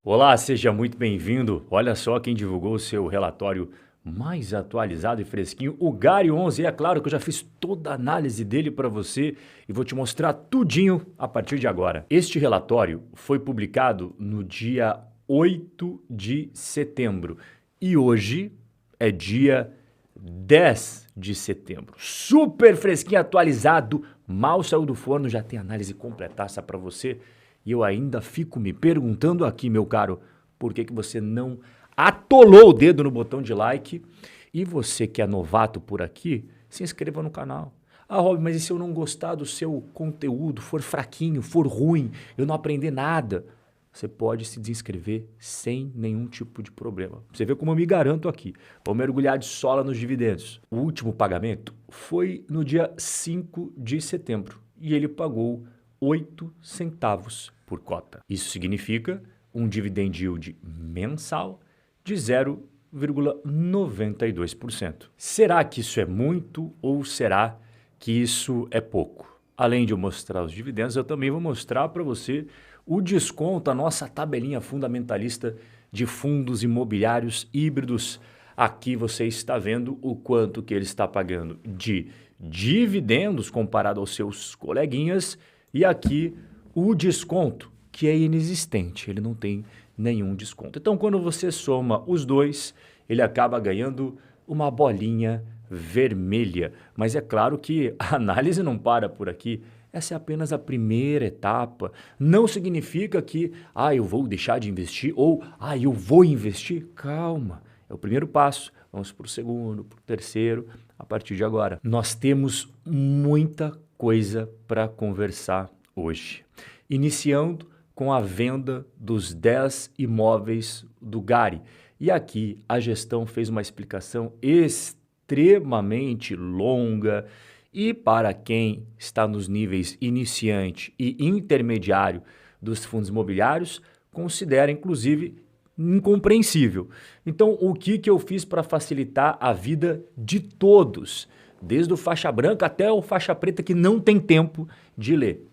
Olá, seja muito bem-vindo. Olha só quem divulgou o seu relatório mais atualizado e fresquinho, o Gary 11. E é claro que eu já fiz toda a análise dele para você e vou te mostrar tudinho a partir de agora. Este relatório foi publicado no dia 8 de setembro e hoje é dia 10 de setembro. Super fresquinho, atualizado, mal saiu do forno, já tem análise completaça para você. E eu ainda fico me perguntando aqui, meu caro, por que você não atolou o dedo no botão de like? E você que é novato por aqui, se inscreva no canal. Ah, Rob, mas e se eu não gostar do seu conteúdo, for fraquinho, for ruim, eu não aprender nada? Você pode se desinscrever sem nenhum tipo de problema. Você vê como eu me garanto aqui. Vou mergulhar de sola nos dividendos. O último pagamento foi no dia 5 de setembro e ele pagou 8 centavos por cota. Isso significa um dividend yield mensal de 0,92%. Será que isso é muito ou será que isso é pouco? Além de eu mostrar os dividendos, eu também vou mostrar para você o desconto, a nossa tabelinha fundamentalista de fundos imobiliários híbridos. Aqui você está vendo o quanto que ele está pagando de dividendos comparado aos seus coleguinhas e aqui o desconto, que é inexistente, ele não tem nenhum desconto. Então, quando você soma os dois, ele acaba ganhando uma bolinha vermelha. Mas é claro que a análise não para por aqui. Essa é apenas a primeira etapa. Não significa que, eu vou deixar de investir ou, eu vou investir. Calma, é o primeiro passo. Vamos para o segundo, para o terceiro, a partir de agora. Nós temos muita coisa para conversar hoje. Iniciando com a venda dos 10 imóveis do Gary. E aqui a gestão fez uma explicação extremamente longa e para quem está nos níveis iniciante e intermediário dos fundos imobiliários, considera inclusive incompreensível. Então, o que eu fiz para facilitar a vida de todos, desde o faixa branca até o faixa preta que não tem tempo de ler?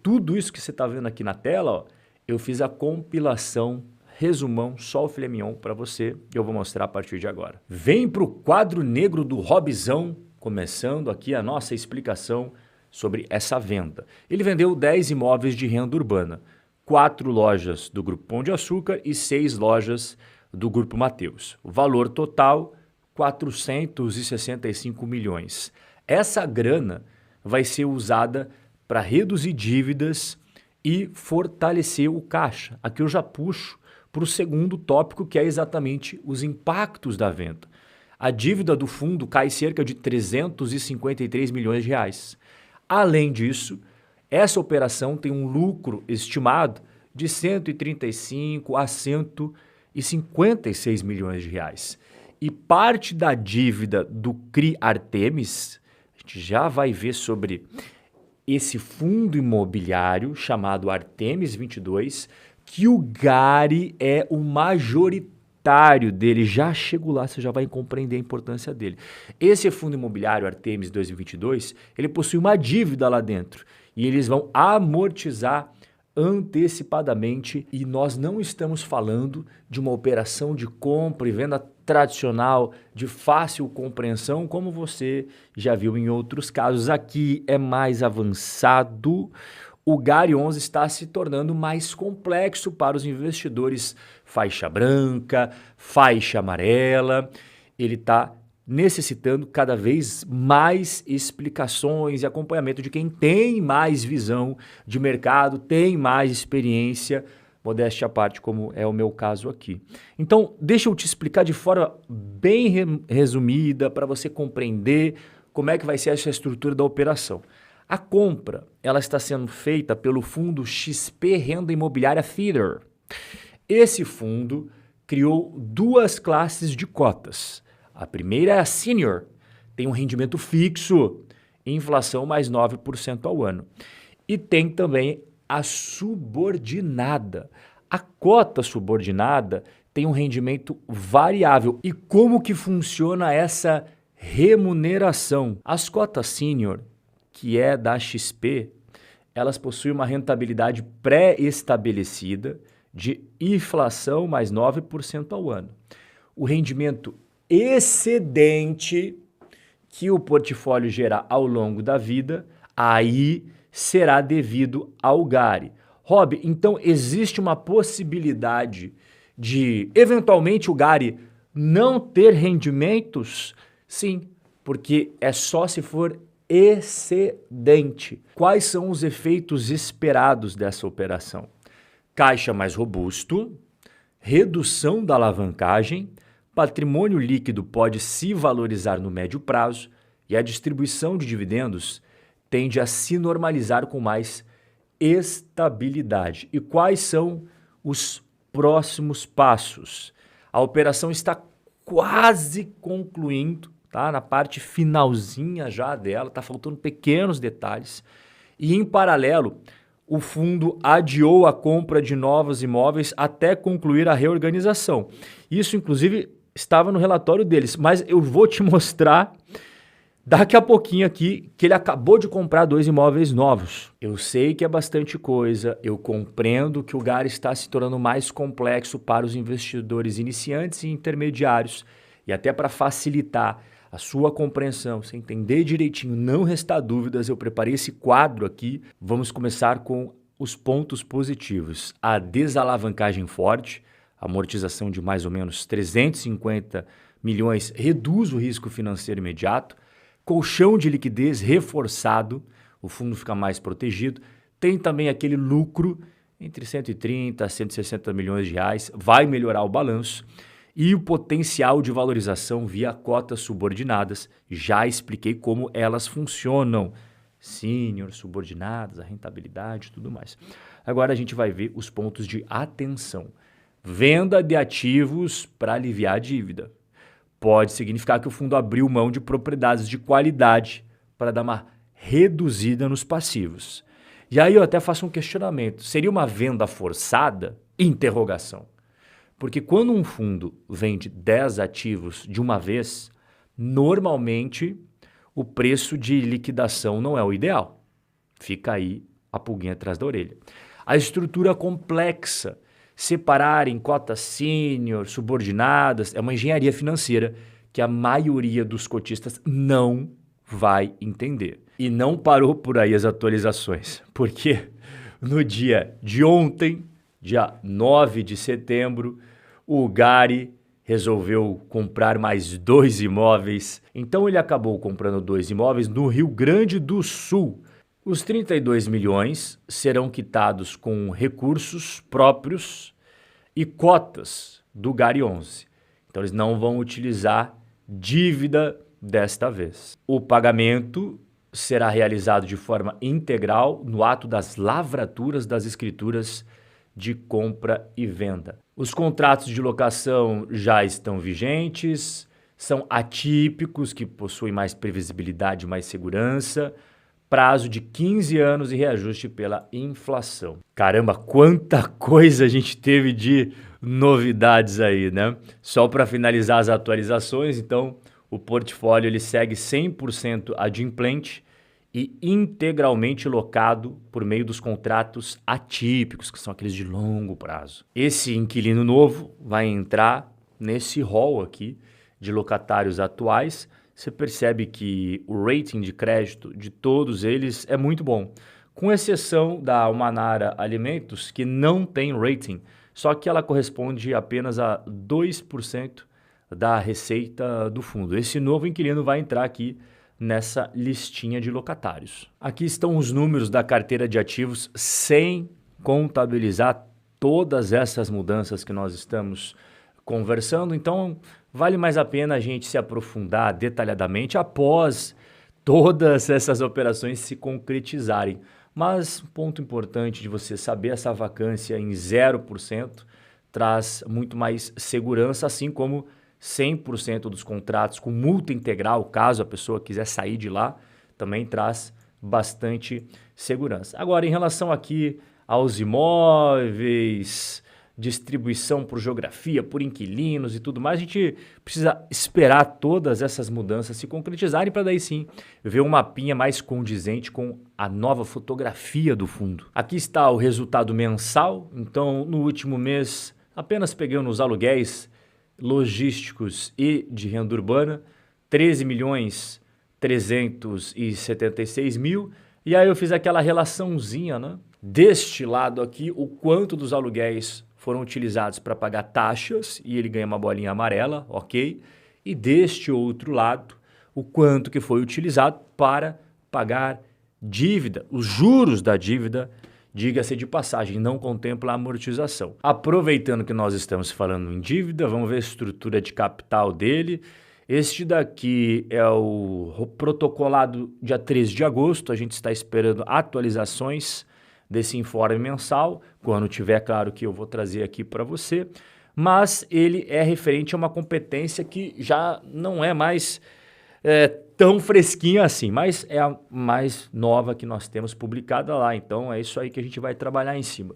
Tudo isso que você está vendo aqui na tela, eu fiz a compilação, resumão, só o filé mignon para você, que eu vou mostrar a partir de agora. Vem para o quadro negro do Robzão, começando aqui a nossa explicação sobre essa venda. Ele vendeu 10 imóveis de renda urbana, 4 lojas do Grupo Pão de Açúcar e 6 lojas do Grupo Mateus. O valor total, 465 milhões. Essa grana vai ser usada para reduzir dívidas e fortalecer o caixa. Aqui eu já puxo para o segundo tópico, que é exatamente os impactos da venda. A dívida do fundo cai cerca de 353 milhões de reais. Além disso, essa operação tem um lucro estimado de 135 a 156 milhões de reais. E parte da dívida do CRI Artemis, a gente já vai ver sobre esse fundo imobiliário chamado Artemis 22, que o Gary é o majoritário dele. Já chego lá, você já vai compreender a importância dele. Esse fundo imobiliário Artemis 2022, ele possui uma dívida lá dentro e eles vão amortizar antecipadamente, e nós não estamos falando de uma operação de compra e venda tradicional, de fácil compreensão, como você já viu em outros casos. Aqui é mais avançado. O Gary 11 está se tornando mais complexo para os investidores faixa branca, faixa amarela. Ele está necessitando cada vez mais explicações e acompanhamento de quem tem mais visão de mercado, tem mais experiência, modéstia à parte, como é o meu caso aqui. Então, deixa eu te explicar de forma bem resumida para você compreender como é que vai ser essa estrutura da operação. A compra, ela está sendo feita pelo fundo XP Renda Imobiliária Feeder. Esse fundo criou 2 classes de cotas. A primeira é a Senior, tem um rendimento fixo, inflação mais 9% ao ano. E tem também a subordinada. A cota subordinada tem um rendimento variável. E como que funciona essa remuneração? As cotas Senior, que é da XP, elas possuem uma rentabilidade pré-estabelecida de inflação mais 9% ao ano. O rendimento excedente que o portfólio gerar ao longo da vida, aí será devido ao GARI. Rob, então existe uma possibilidade de, eventualmente, o GARI não ter rendimentos? Sim, porque é só se for excedente. Quais são os efeitos esperados dessa operação? Caixa mais robusto, redução da alavancagem, patrimônio líquido pode se valorizar no médio prazo e a distribuição de dividendos tende a se normalizar com mais estabilidade. E quais são os próximos passos? A operação está quase concluindo, tá? Na parte finalzinha já dela, está faltando pequenos detalhes. E em paralelo, o fundo adiou a compra de novos imóveis até concluir a reorganização. Isso, inclusive, estava no relatório deles, mas eu vou te mostrar daqui a pouquinho aqui que ele acabou de comprar 2 imóveis novos. Eu sei que é bastante coisa, eu compreendo que o GARI está se tornando mais complexo para os investidores iniciantes e intermediários, e até para facilitar a sua compreensão, você entender direitinho, não restar dúvidas, eu preparei esse quadro aqui. Vamos começar com os pontos positivos. A desalavancagem forte, amortização de mais ou menos 350 milhões, reduz o risco financeiro imediato. Colchão de liquidez reforçado, o fundo fica mais protegido. Tem também aquele lucro entre 130 a 160 milhões de reais, vai melhorar o balanço. E o potencial de valorização via cotas subordinadas, já expliquei como elas funcionam. Sênior, subordinadas, a rentabilidade e tudo mais. Agora a gente vai ver os pontos de atenção. Venda de ativos para aliviar a dívida. Pode significar que o fundo abriu mão de propriedades de qualidade para dar uma reduzida nos passivos. E aí eu até faço um questionamento. Seria uma venda forçada? Interrogação. Porque quando um fundo vende 10 ativos de uma vez, normalmente o preço de liquidação não é o ideal. Fica aí a pulguinha atrás da orelha. A estrutura complexa, separar em cotas sênior, subordinadas, é uma engenharia financeira que a maioria dos cotistas não vai entender. E não parou por aí as atualizações, porque no dia de ontem, dia 9 de setembro, o GARI resolveu comprar mais 2 imóveis. Então ele acabou comprando 2 imóveis no Rio Grande do Sul. Os 32 milhões serão quitados com recursos próprios e cotas do GARI 11. Então eles não vão utilizar dívida desta vez. O pagamento será realizado de forma integral no ato das lavraturas das escrituras de compra e venda. Os contratos de locação já estão vigentes, são atípicos, que possuem mais previsibilidade, mais segurança, prazo de 15 anos e reajuste pela inflação. Caramba, quanta coisa a gente teve de novidades aí, né? Só para finalizar as atualizações, então, o portfólio ele segue 100% adimplente e integralmente locado por meio dos contratos atípicos, que são aqueles de longo prazo. Esse inquilino novo vai entrar nesse rol aqui de locatários atuais. Você percebe que o rating de crédito de todos eles é muito bom, com exceção da Almanara Alimentos, que não tem rating, só que ela corresponde apenas a 2% da receita do fundo. Esse novo inquilino vai entrar aqui nessa listinha de locatários. Aqui estão os números da carteira de ativos sem contabilizar todas essas mudanças que nós estamos conversando. Então, vale mais a pena a gente se aprofundar detalhadamente após todas essas operações se concretizarem. Mas, ponto importante de você saber, essa vacância em 0% traz muito mais segurança, assim como 100% dos contratos com multa integral, caso a pessoa quiser sair de lá, também traz bastante segurança. Agora, em relação aqui aos imóveis, distribuição por geografia, por inquilinos e tudo mais, a gente precisa esperar todas essas mudanças se concretizarem para daí sim ver um mapinha mais condizente com a nova fotografia do fundo. Aqui está o resultado mensal, então no último mês, apenas pegando os aluguéis logísticos e de renda urbana, 13.376.000, e aí eu fiz aquela relaçãozinha, né? Deste lado aqui, o quanto dos aluguéis foram utilizados para pagar taxas, e ele ganha uma bolinha amarela, ok? E deste outro lado, o quanto que foi utilizado para pagar dívida, os juros da dívida, diga-se de passagem, não contempla a amortização. Aproveitando que nós estamos falando em dívida, vamos ver a estrutura de capital dele. Este daqui é o protocolado dia 13 de agosto, a gente está esperando atualizações desse informe mensal, quando tiver, claro que eu vou trazer aqui para você, mas ele é referente a uma competência que já não é mais tão fresquinha assim, mas é a mais nova que nós temos publicada lá, então é isso aí que a gente vai trabalhar em cima.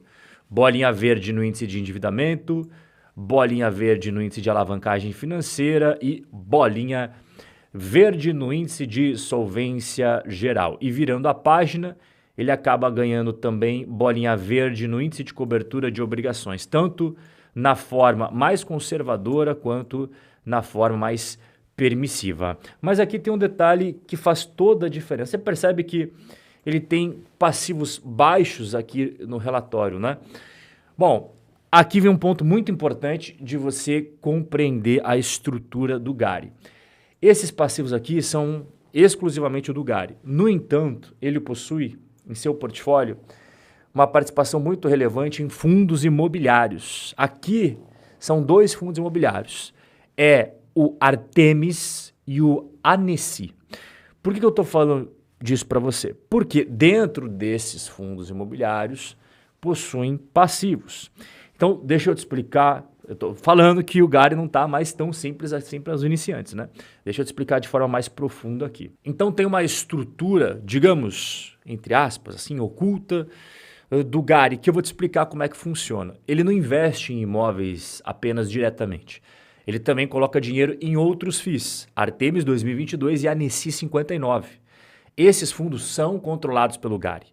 Bolinha verde no índice de endividamento, bolinha verde no índice de alavancagem financeira e bolinha verde no índice de solvência geral. E virando a página, ele acaba ganhando também bolinha verde no índice de cobertura de obrigações, tanto na forma mais conservadora quanto na forma mais permissiva. Mas aqui tem um detalhe que faz toda a diferença. Você percebe que ele tem passivos baixos aqui no relatório, né? Bom, aqui vem um ponto muito importante de você compreender a estrutura do GARI. Esses passivos aqui são exclusivamente o do GARI. No entanto, ele possui em seu portfólio uma participação muito relevante em fundos imobiliários. Aqui são dois fundos imobiliários. É o Artemis e o Annecy. Por que eu estou falando disso para você? Porque dentro desses fundos imobiliários possuem passivos. Então, deixa eu te explicar. Eu estou falando que o GARI não está mais tão simples assim para os iniciantes, né? Deixa eu te explicar de forma mais profunda aqui. Então, tem uma estrutura, digamos, entre aspas, assim, oculta, do GARI, que eu vou te explicar como é que funciona. Ele não investe em imóveis apenas diretamente. Ele também coloca dinheiro em outros FIIs, Artemis 2022 e Annecy 59. Esses fundos são controlados pelo GARI.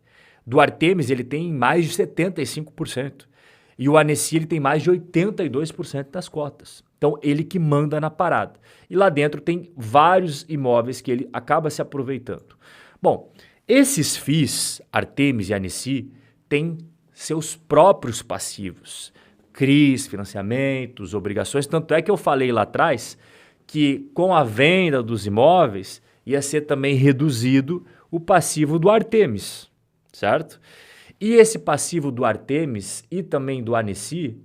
Do Artemis, ele tem mais de 75%. E o Annecy ele tem mais de 82% das cotas. Então, ele que manda na parada. E lá dentro tem vários imóveis que ele acaba se aproveitando. Bom, esses FIIs, Artemis e Annecy, têm seus próprios passivos. CRIs, financiamentos, obrigações. Tanto é que eu falei lá atrás que com a venda dos imóveis ia ser também reduzido o passivo do Artemis, certo? E esse passivo do Artemis e também do Annecy,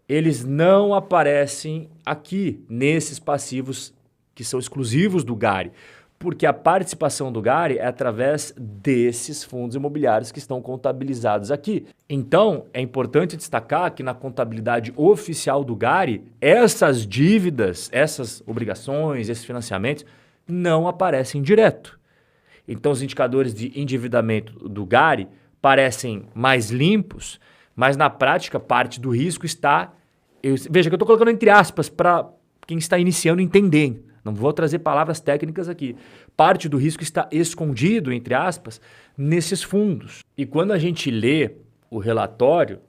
eles não aparecem aqui nesses passivos que são exclusivos do GARI, porque a participação do GARI é através desses fundos imobiliários que estão contabilizados aqui. Então, é importante destacar que na contabilidade oficial do GARI, essas dívidas, essas obrigações, esses financiamentos não aparecem direto. Então, os indicadores de endividamento do GARI parecem mais limpos, mas na prática parte do risco está... veja que eu estou colocando entre aspas para quem está iniciando entender. Não vou trazer palavras técnicas aqui. Parte do risco está escondido, entre aspas, nesses fundos. E quando a gente lê o relatório,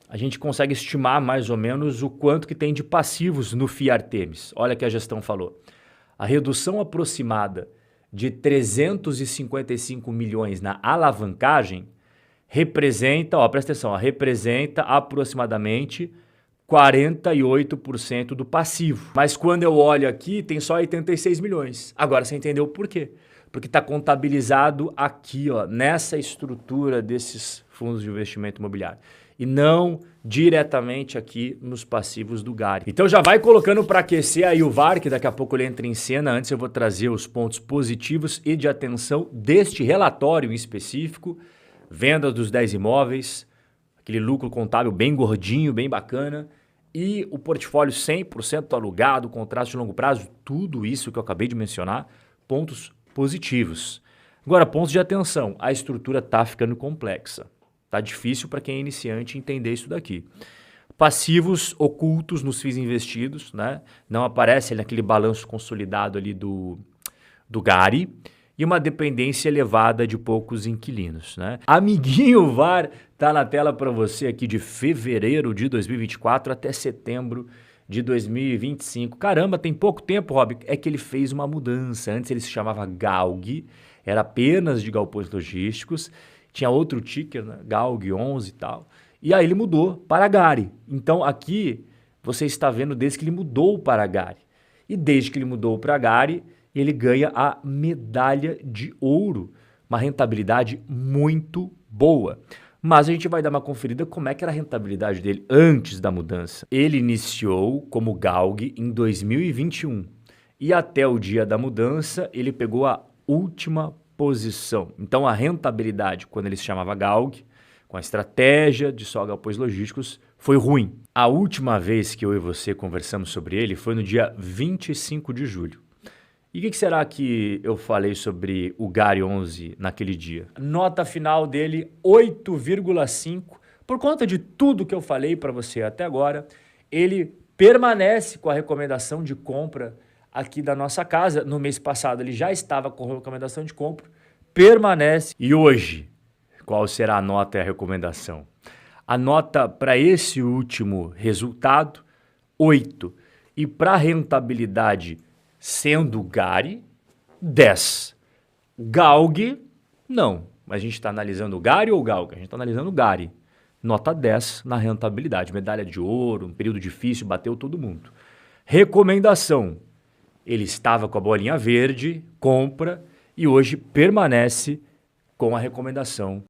a gente consegue estimar mais ou menos o quanto que tem de passivos no FII Artemis. Olha que a gestão falou. A redução aproximada de 355 milhões na alavancagem representa, presta atenção, representa aproximadamente 48% do passivo. Mas quando eu olho aqui, tem só 86 milhões. Agora você entendeu por quê? Porque está contabilizado aqui, nessa estrutura desses fundos de investimento imobiliário. E não diretamente aqui nos passivos do GARI. Então já vai colocando para aquecer aí o VAR, que daqui a pouco ele entra em cena. Antes eu vou trazer os pontos positivos e de atenção deste relatório em específico. Venda dos 10 imóveis, aquele lucro contábil bem gordinho, bem bacana, e o portfólio 100% alugado, contrato de longo prazo, tudo isso que eu acabei de mencionar, pontos positivos. Agora, pontos de atenção, a estrutura está ficando complexa. Tá difícil para quem é iniciante entender isso daqui. Passivos ocultos nos FIIs investidos, né? Não aparece naquele balanço consolidado ali do Gari. E uma dependência elevada de poucos inquilinos, né? Amiguinho VAR tá na tela para você aqui de fevereiro de 2024 até setembro de 2025. Caramba, tem pouco tempo, Rob. É que ele fez uma mudança. Antes ele se chamava GALG, era apenas de galpões logísticos. Tinha outro ticker, né? GALG 11 e tal. E aí ele mudou para Gari. Então aqui você está vendo desde que ele mudou para Gari. E desde que ele mudou para Gari, ele ganha a medalha de ouro, uma rentabilidade muito boa. Mas a gente vai dar uma conferida como é que era a rentabilidade dele antes da mudança. Ele iniciou como GALG em 2021 e até o dia da mudança ele pegou a última posição. Então a rentabilidade, quando ele se chamava GALG, com a estratégia de só galpões logísticos, foi ruim. A última vez que eu e você conversamos sobre ele foi no dia 25 de julho. E o que será que eu falei sobre o Gari 11 naquele dia? Nota final dele, 8,5. Por conta de tudo que eu falei para você até agora, ele permanece com a recomendação de compra aqui da nossa casa. No mês passado ele já estava com a recomendação de compra, permanece. E hoje, qual será a nota e a recomendação? A nota para esse último resultado, 8. E para a rentabilidade, sendo Gari, 10. GALG, não. Mas a gente está analisando o Gari ou o GALG? A gente está analisando o Gari. Nota 10 na rentabilidade. Medalha de ouro, um período difícil, bateu todo mundo. Recomendação. Ele estava com a bolinha verde, compra, e hoje permanece com a recomendação